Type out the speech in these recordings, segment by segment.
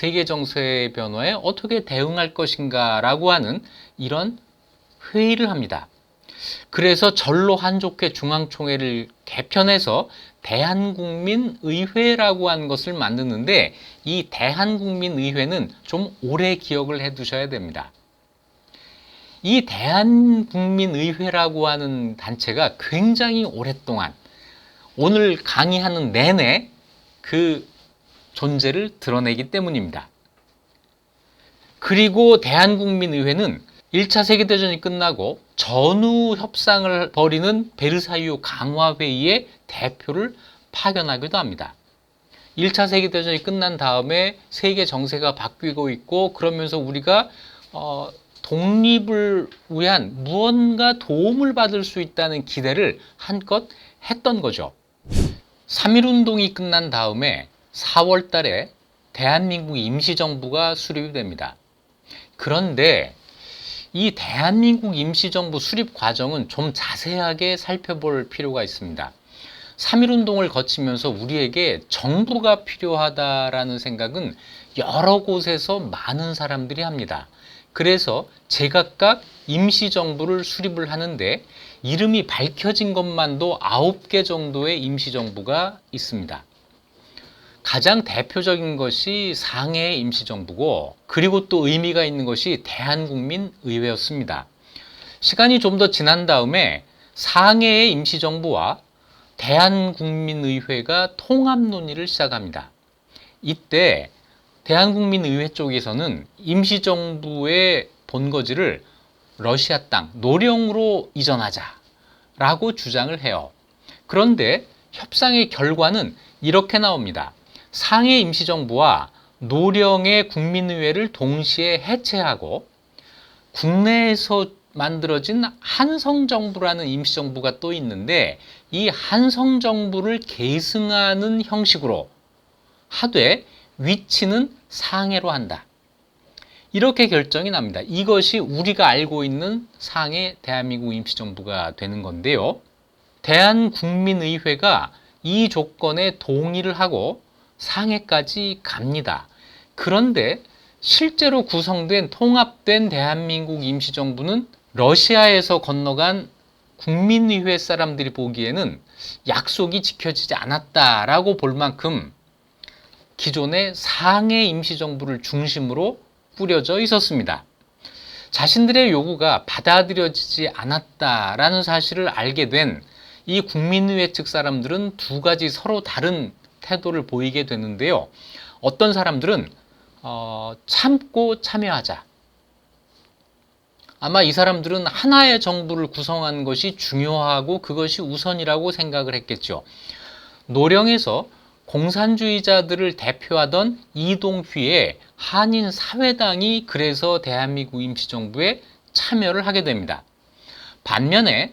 세계 정세의 변화에 어떻게 대응할 것인가라고 하는 이런 회의를 합니다. 그래서 전로 한족회 중앙총회를 개편해서 대한국민의회라고 하는 것을 만드는데, 이 대한국민의회는 좀 오래 기억을 해 두셔야 됩니다. 이 대한국민의회라고 하는 단체가 굉장히 오랫동안, 오늘 강의하는 내내 그 존재를 드러내기 때문입니다. 그리고 대한국민의회는 1차 세계대전이 끝나고 전후 협상을 벌이는 베르사유 강화회의의 대표를 파견하기도 합니다. 1차 세계대전이 끝난 다음에 세계 정세가 바뀌고 있고, 그러면서 우리가 독립을 위한 무언가 도움을 받을 수 있다는 기대를 한껏 했던 거죠. 3.1운동이 끝난 다음에 4월 달에 대한민국 임시정부가 수립이 됩니다. 그런데 이 대한민국 임시정부 수립 과정은 좀 자세하게 살펴볼 필요가 있습니다. 3.1운동을 거치면서 우리에게 정부가 필요하다라는 생각은 여러 곳에서 많은 사람들이 합니다. 그래서 제각각 임시정부를 수립을 하는데, 이름이 밝혀진 것만도 9개 정도의 임시정부가 있습니다. 가장 대표적인 것이 상해의 임시정부고, 그리고 또 의미가 있는 것이 대한국민의회였습니다. 시간이 좀 더 지난 다음에 상해의 임시정부와 대한국민의회가 통합 논의를 시작합니다. 이때 대한국민의회 쪽에서는 임시정부의 본거지를 러시아 땅 노령으로 이전하자라고 주장을 해요. 그런데 협상의 결과는 이렇게 나옵니다. 상해 임시정부와 노령의 국민의회를 동시에 해체하고, 국내에서 만들어진 한성정부라는 임시정부가 또 있는데, 이 한성정부를 계승하는 형식으로 하되 위치는 상해로 한다. 이렇게 결정이 납니다. 이것이 우리가 알고 있는 상해 대한민국 임시정부가 되는 건데요. 대한국민의회가 이 조건에 동의를 하고 상해까지 갑니다. 그런데 실제로 구성된 통합된 대한민국 임시정부는 러시아에서 건너간 국민의회 사람들이 보기에는 약속이 지켜지지 않았다라고 볼 만큼 기존의 상해 임시정부를 중심으로 꾸려져 있었습니다. 자신들의 요구가 받아들여지지 않았다라는 사실을 알게 된 이 국민의회 측 사람들은 두 가지 서로 다른 태도를 보이게 되는데요. 어떤 사람들은 참고 참여하자. 아마 이 사람들은 하나의 정부를 구성하는 것이 중요하고 그것이 우선이라고 생각을 했겠죠. 노령에서 공산주의자들을 대표하던 이동휘의 한인사회당이 그래서 대한민국 임시정부에 참여를 하게 됩니다. 반면에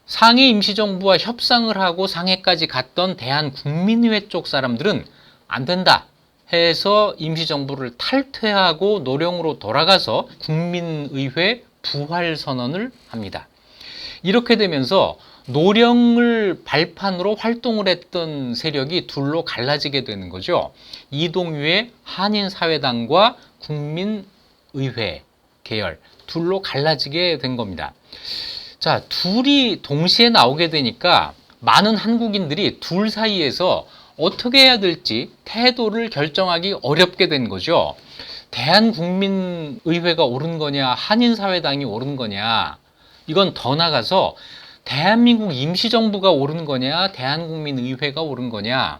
상해 임시정부와 협상을 하고 상해까지 갔던 대한국민의회 쪽 사람들은 안 된다 해서 임시정부를 탈퇴하고 노령으로 돌아가서 국민의회 부활선언을 합니다. 이렇게 되면서 노령을 발판으로 활동을 했던 세력이 둘로 갈라지게 되는 거죠. 이동휘의 한인사회당과 국민의회 계열 둘로 갈라지게 된 겁니다. 자, 둘이 동시에 나오게 되니까 많은 한국인들이 둘 사이에서 어떻게 해야 될지 태도를 결정하기 어렵게 된 거죠. 대한국민의회가 옳은 거냐, 한인사회당이 옳은 거냐, 이건 더 나가서 대한민국 임시정부가 옳은 거냐, 대한국민의회가 옳은 거냐,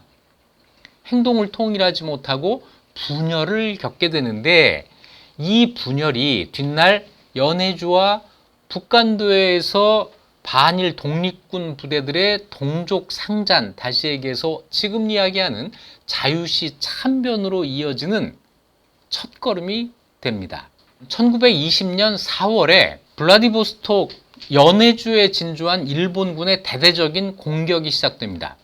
행동을 통일하지 못하고 분열을 겪게 되는데, 이 분열이 뒷날 연해주와 북간도에서 반일 독립군 부대들의 동족 상잔, 다시 얘기해서 지금 이야기하는 자유시 참변으로 이어지는 첫걸음이 됩니다. 1920년 4월에 블라디보스톡 연해주에 진주한 일본군의 대대적인 공격이 시작됩니다.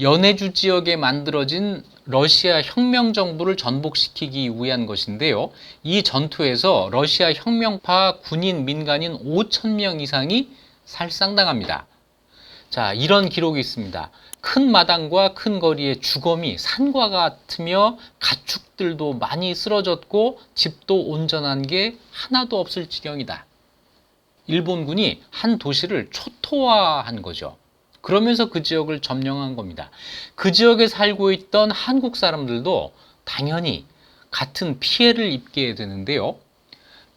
연해주 지역에 만들어진 러시아 혁명정부를 전복시키기 위한 것인데요. 이 전투에서 러시아 혁명파 군인 민간인 5,000명 이상이 살상당합니다. 자, 이런 기록이 있습니다. 큰 마당과 큰 거리의 주검이 산과 같으며 가축들도 많이 쓰러졌고 집도 온전한 게 하나도 없을 지경이다. 일본군이 한 도시를 초토화한 거죠. 그러면서 그 지역을 점령한 겁니다. 그 지역에 살고 있던 한국 사람들도 당연히 같은 피해를 입게 되는데요.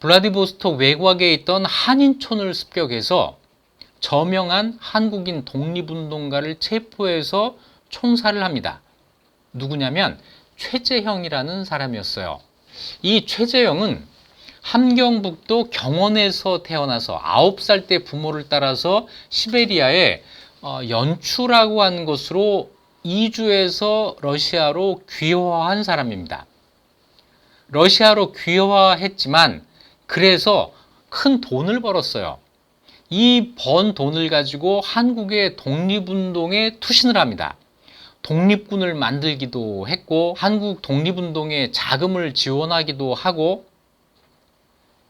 블라디보스톡 외곽에 있던 한인촌을 습격해서 저명한 한국인 독립운동가를 체포해서 총살을 합니다. 누구냐면 최재형이라는 사람이었어요. 이 최재형은 함경북도 경원에서 태어나서 9살 때 부모를 따라서 시베리아에 연추라고 하는 곳으로 이주해서 러시아로 귀화한 사람입니다. 러시아로 귀화했지만 그래서 큰 돈을 벌었어요. 이 번 돈을 가지고 한국의 독립운동에 투신을 합니다. 독립군을 만들기도 했고 한국 독립운동에 자금을 지원하기도 하고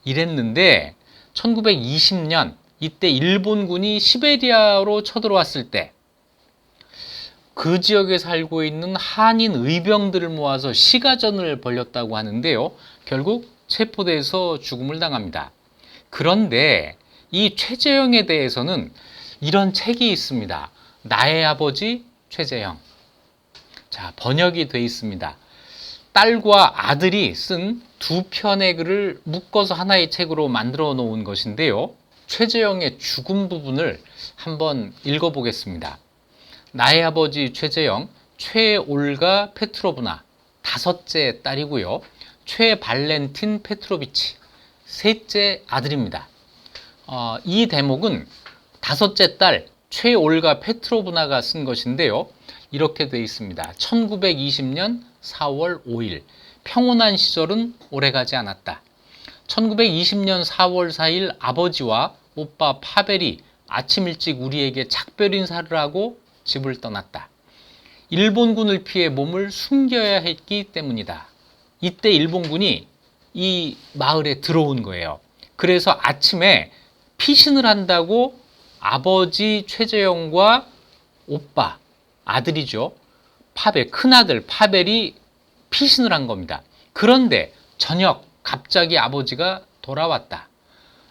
이랬는데 1920년 이때 일본군이 시베리아로 쳐들어왔을 때 그 지역에 살고 있는 한인 의병들을 모아서 시가전을 벌였다고 하는데요. 결국 체포돼서 죽음을 당합니다. 그런데 이 최재형에 대해서는 이런 책이 있습니다. 나의 아버지 최재형. 자, 번역이 되어 있습니다. 딸과 아들이 쓴 두 편의 글을 묶어서 하나의 책으로 만들어 놓은 것인데요. 최재형의 죽음 부분을 한번 읽어보겠습니다. 나의 아버지 최재형, 최올가 페트로브나, 5째 딸이고요. 최발렌틴 페트로비치, 3째 아들입니다. 이 대목은 5째 딸 최올가 페트로브나가 쓴 것인데요. 이렇게 되어 있습니다. 1920년 4월 5일 평온한 시절은 오래가지 않았다. 1920년 4월 4일 아버지와 오빠 파벨이 아침 일찍 우리에게 작별 인사를 하고 집을 떠났다. 일본군을 피해 몸을 숨겨야 했기 때문이다. 이때 일본군이 이 마을에 들어온 거예요. 그래서 아침에 피신을 한다고 아버지 최재형과 오빠, 아들이죠. 파벨, 큰아들 파벨이 피신을 한 겁니다. 그런데 저녁 갑자기 아버지가 돌아왔다.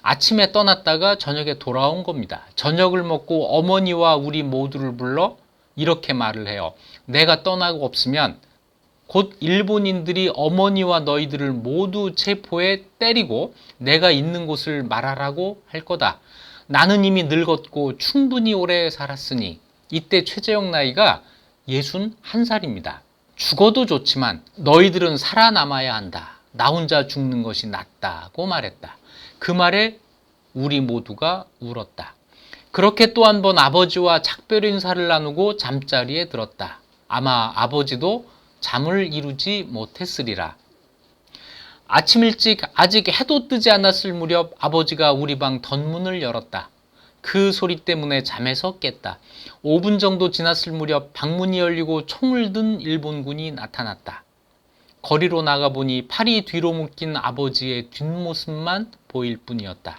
아침에 떠났다가 저녁에 돌아온 겁니다. 저녁을 먹고 어머니와 우리 모두를 불러 이렇게 말을 해요. 내가 떠나고 없으면 곧 일본인들이 어머니와 너희들을 모두 체포해 때리고 내가 있는 곳을 말하라고 할 거다. 나는 이미 늙었고 충분히 오래 살았으니. 이때 최재형 나이가 61살입니다. 죽어도 좋지만 너희들은 살아남아야 한다. 나 혼자 죽는 것이 낫다고 말했다. 그 말에 우리 모두가 울었다. 그렇게 또 한 번 아버지와 작별 인사를 나누고 잠자리에 들었다. 아마 아버지도 잠을 이루지 못했으리라. 아침 일찍 아직 해도 뜨지 않았을 무렵 아버지가 우리 방 덧문을 열었다. 그 소리 때문에 잠에서 깼다. 5분 정도 지났을 무렵 방문이 열리고 총을 든 일본군이 나타났다. 거리로 나가보니 팔이 뒤로 묶인 아버지의 뒷모습만 보일 뿐이었다.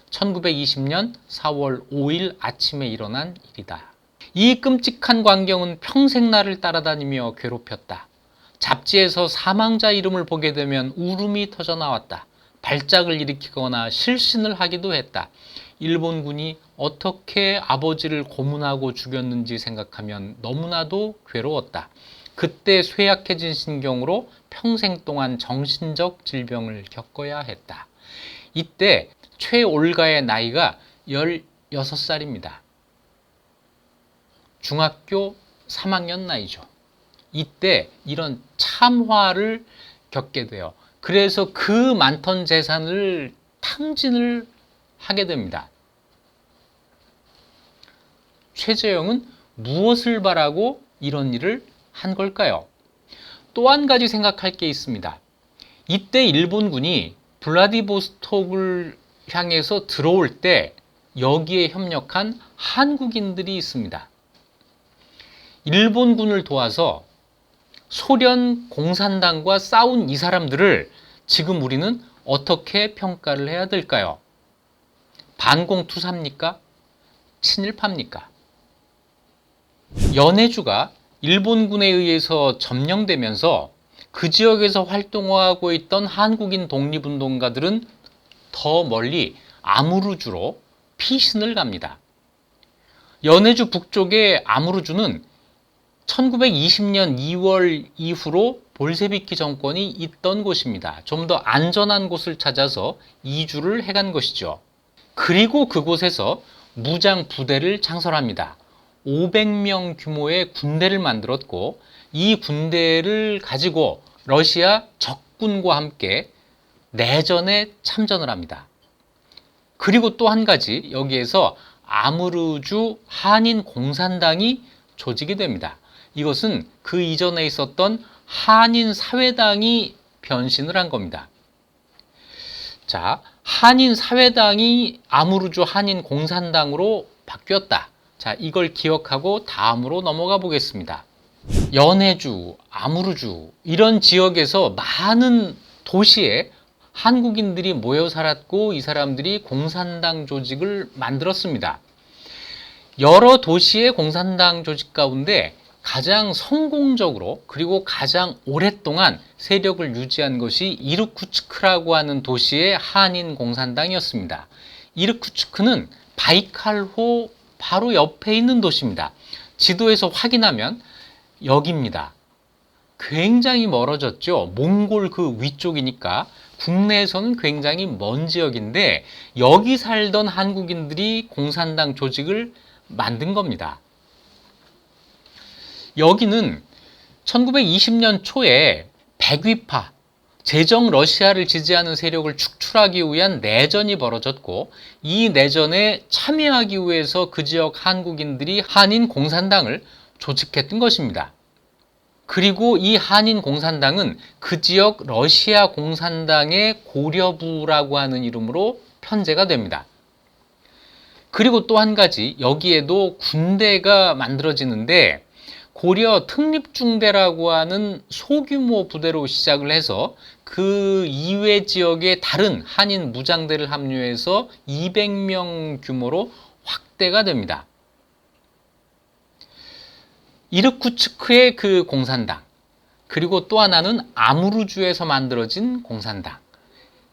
1920년 4월 5일 아침에 일어난 일이다. 이 끔찍한 광경은 평생 나를 따라다니며 괴롭혔다. 잡지에서 사망자 이름을 보게 되면 울음이 터져 나왔다. 발작을 일으키거나 실신을 하기도 했다. 일본군이 어떻게 아버지를 고문하고 죽였는지 생각하면 너무나도 괴로웠다. 그때 쇠약해진 신경으로 평생 동안 정신적 질병을 겪어야 했다. 이때 최올가의 나이가 16살입니다. 중학교 3학년 나이죠. 이때 이런 참화를 겪게 돼요. 그래서 그 많던 재산을 탕진을 하게 됩니다. 최재형은 무엇을 바라고 이런 일을 한 걸까요? 또 한 가지 생각할 게 있습니다. 이때 일본군이 블라디보스톡을 향해서 들어올 때 여기에 협력한 한국인들이 있습니다. 일본군을 도와서 소련 공산당과 싸운 이 사람들을 지금 우리는 어떻게 평가를 해야 될까요? 반공투사입니까? 친일파입니까? 연해주가 일본군에 의해서 점령되면서 그 지역에서 활동하고 있던 한국인 독립운동가들은 더 멀리 아무르주로 피신을 갑니다. 연해주 북쪽의 아무르주는 1920년 2월 이후로 볼셰비키 정권이 있던 곳입니다. 좀 더 안전한 곳을 찾아서 이주를 해간 것이죠. 그리고 그곳에서 무장 부대를 창설합니다. 500명 규모의 군대를 만들었고 이 군대를 가지고 러시아 적군과 함께 내전에 참전을 합니다. 그리고 또 한 가지, 여기에서 아무르주 한인 공산당이 조직이 됩니다. 이것은 그 이전에 있었던 한인 사회당이 변신을 한 겁니다. 자, 한인 사회당이 아무르주 한인 공산당으로 바뀌었다. 자, 이걸 기억하고 다음으로 넘어가 보겠습니다. 연해주, 아무르주 이런 지역에서 많은 도시에 한국인들이 모여 살았고 이 사람들이 공산당 조직을 만들었습니다. 여러 도시의 공산당 조직 가운데 가장 성공적으로 그리고 가장 오랫동안 세력을 유지한 것이 이르쿠츠크라고 하는 도시의 한인 공산당이었습니다. 이르쿠츠크는 바이칼호 바로 옆에 있는 도시입니다. 지도에서 확인하면 여기입니다. 굉장히 멀어졌죠. 몽골 그 위쪽이니까 국내에서는 굉장히 먼 지역인데 여기 살던 한국인들이 공산당 조직을 만든 겁니다. 여기는 1920년 초에 백위파, 제정 러시아를 지지하는 세력을 축출하기 위한 내전이 벌어졌고 이 내전에 참여하기 위해서 그 지역 한국인들이 한인 공산당을 조직했던 것입니다. 그리고 이 한인 공산당은 그 지역 러시아 공산당의 고려부라고 하는 이름으로 편제가 됩니다. 그리고 또 한 가지, 여기에도 군대가 만들어지는데 고려 특립중대라고 하는 소규모 부대로 시작을 해서 그 이외 지역의 다른 한인 무장대를 합류해서 200명 규모로 확대가 됩니다. 이르쿠츠크의 그 공산당, 그리고 또 하나는 아무르주에서 만들어진 공산당.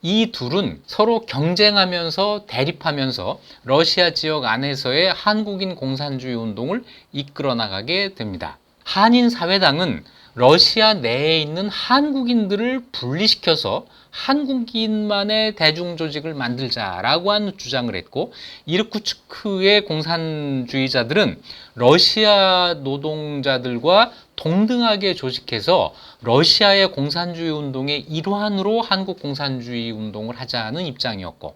이 둘은 서로 경쟁하면서 대립하면서 러시아 지역 안에서의 한국인 공산주의 운동을 이끌어 나가게 됩니다. 한인 사회당은 러시아 내에 있는 한국인들을 분리시켜서 한국인만의 대중조직을 만들자라고 하는 주장을 했고 이르쿠츠크의 공산주의자들은 러시아 노동자들과 동등하게 조직해서 러시아의 공산주의 운동의 일환으로 한국 공산주의 운동을 하자는 입장이었고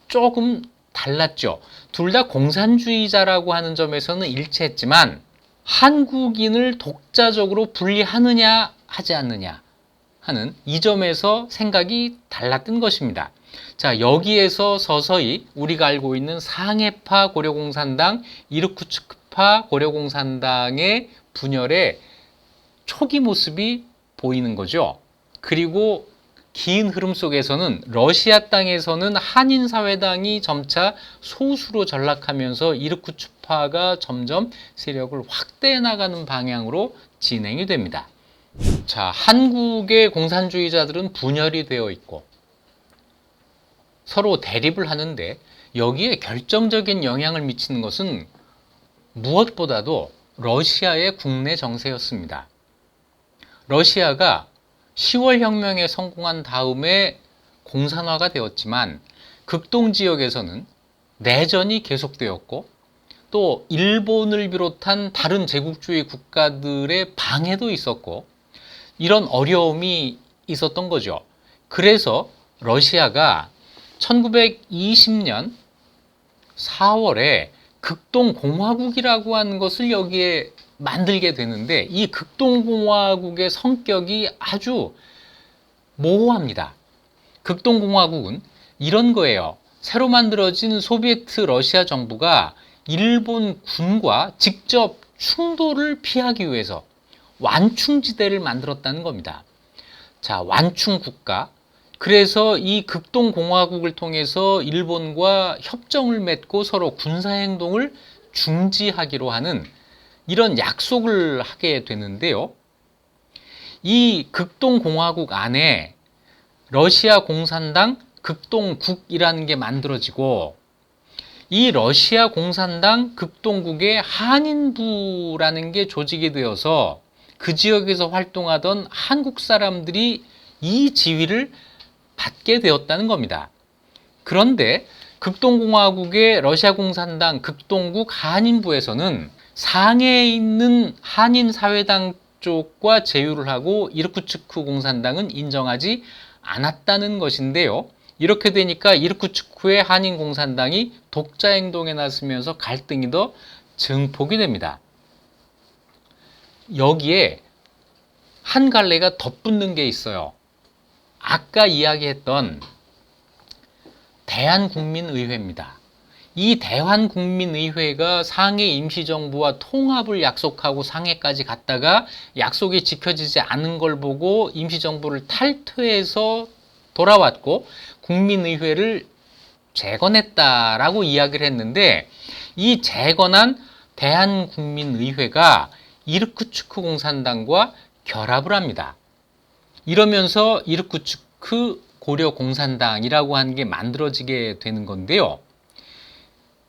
조금 달랐죠. 둘 다 공산주의자라고 하는 점에서는 일치했지만 한국인을 독자적으로 분리하느냐 하지 않느냐 하는 이 점에서 생각이 달랐던 것입니다. 자, 여기에서 서서히 우리가 알고 있는 상해파 고려공산당, 이르쿠츠크파 고려공산당의 분열의 초기 모습이 보이는 거죠. 그리고 긴 흐름 속에서는 러시아 땅에서는 한인사회당이 점차 소수로 전락하면서 이르쿠츠파가 점점 세력을 확대해 나가는 방향으로 진행이 됩니다. 자, 한국의 공산주의자들은 분열이 되어 있고 서로 대립을 하는데 여기에 결정적인 영향을 미치는 것은 무엇보다도 러시아의 국내 정세였습니다. 러시아가 10월 혁명에 성공한 다음에 공산화가 되었지만 극동 지역에서는 내전이 계속되었고 또 일본을 비롯한 다른 제국주의 국가들의 방해도 있었고 이런 어려움이 있었던 거죠. 그래서 러시아가 1920년 4월에 극동공화국이라고 하는 것을 여기에 만들게 되는데 이 극동공화국의 성격이 아주 모호합니다. 극동공화국은 이런 거예요. 새로 만들어진 소비에트 러시아 정부가 일본 군과 직접 충돌을 피하기 위해서 완충지대를 만들었다는 겁니다. 자, 완충국가. 그래서 이 극동공화국을 통해서 일본과 협정을 맺고 서로 군사행동을 중지하기로 하는 이런 약속을 하게 되는데요. 이 극동공화국 안에 러시아 공산당 극동국이라는 게 만들어지고, 이 러시아 공산당 극동국의 한인부라는 게 조직이 되어서 그 지역에서 활동하던 한국 사람들이 이 지위를 받게 되었다는 겁니다. 그런데 극동공화국의 러시아 공산당 극동국 한인부에서는 상해에 있는 한인사회당 쪽과 제휴를 하고 이르쿠츠크 공산당은 인정하지 않았다는 것인데요. 이렇게 되니까 이르쿠츠크의 한인공산당이 독자행동에 나서면서 갈등이 더 증폭이 됩니다. 여기에 한 갈래가 덧붙는 게 있어요. 아까 이야기했던 대한국민의회입니다. 이 대한국민의회가 상해 임시정부와 통합을 약속하고 상해까지 갔다가 약속이 지켜지지 않은 걸 보고 임시정부를 탈퇴해서 돌아왔고 국민의회를 재건했다라고 이야기를 했는데, 이 재건한 대한국민의회가 이르쿠츠크 공산당과 결합을 합니다. 이러면서 이르쿠츠크 고려공산당이라고 하는 게 만들어지게 되는 건데요.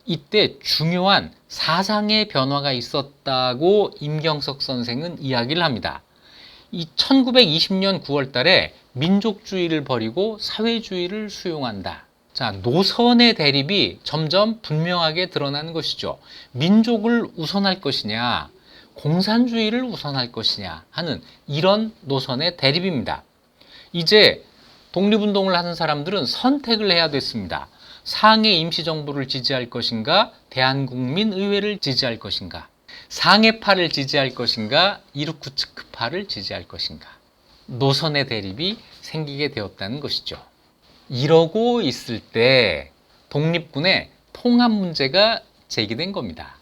이때 중요한 사상의 변화가 있었다고 임경석 선생은 이야기를 합니다. 이 1920년 9월 달에 민족주의를 버리고 사회주의를 수용한다. 자, 노선의 대립이 점점 분명하게 드러나는 것이죠. 민족을 우선할 것이냐, 공산주의를 우선할 것이냐 하는 이런 노선의 대립입니다. 이제 독립운동을 하는 사람들은 선택을 해야 됐습니다. 상해 임시정부를 지지할 것인가, 대한국민의회를 지지할 것인가, 상해파를 지지할 것인가, 이르쿠츠크파를 지지할 것인가. 노선의 대립이 생기게 되었다는 것이죠. 이러고 있을 때 독립군의 통합 문제가 제기된 겁니다.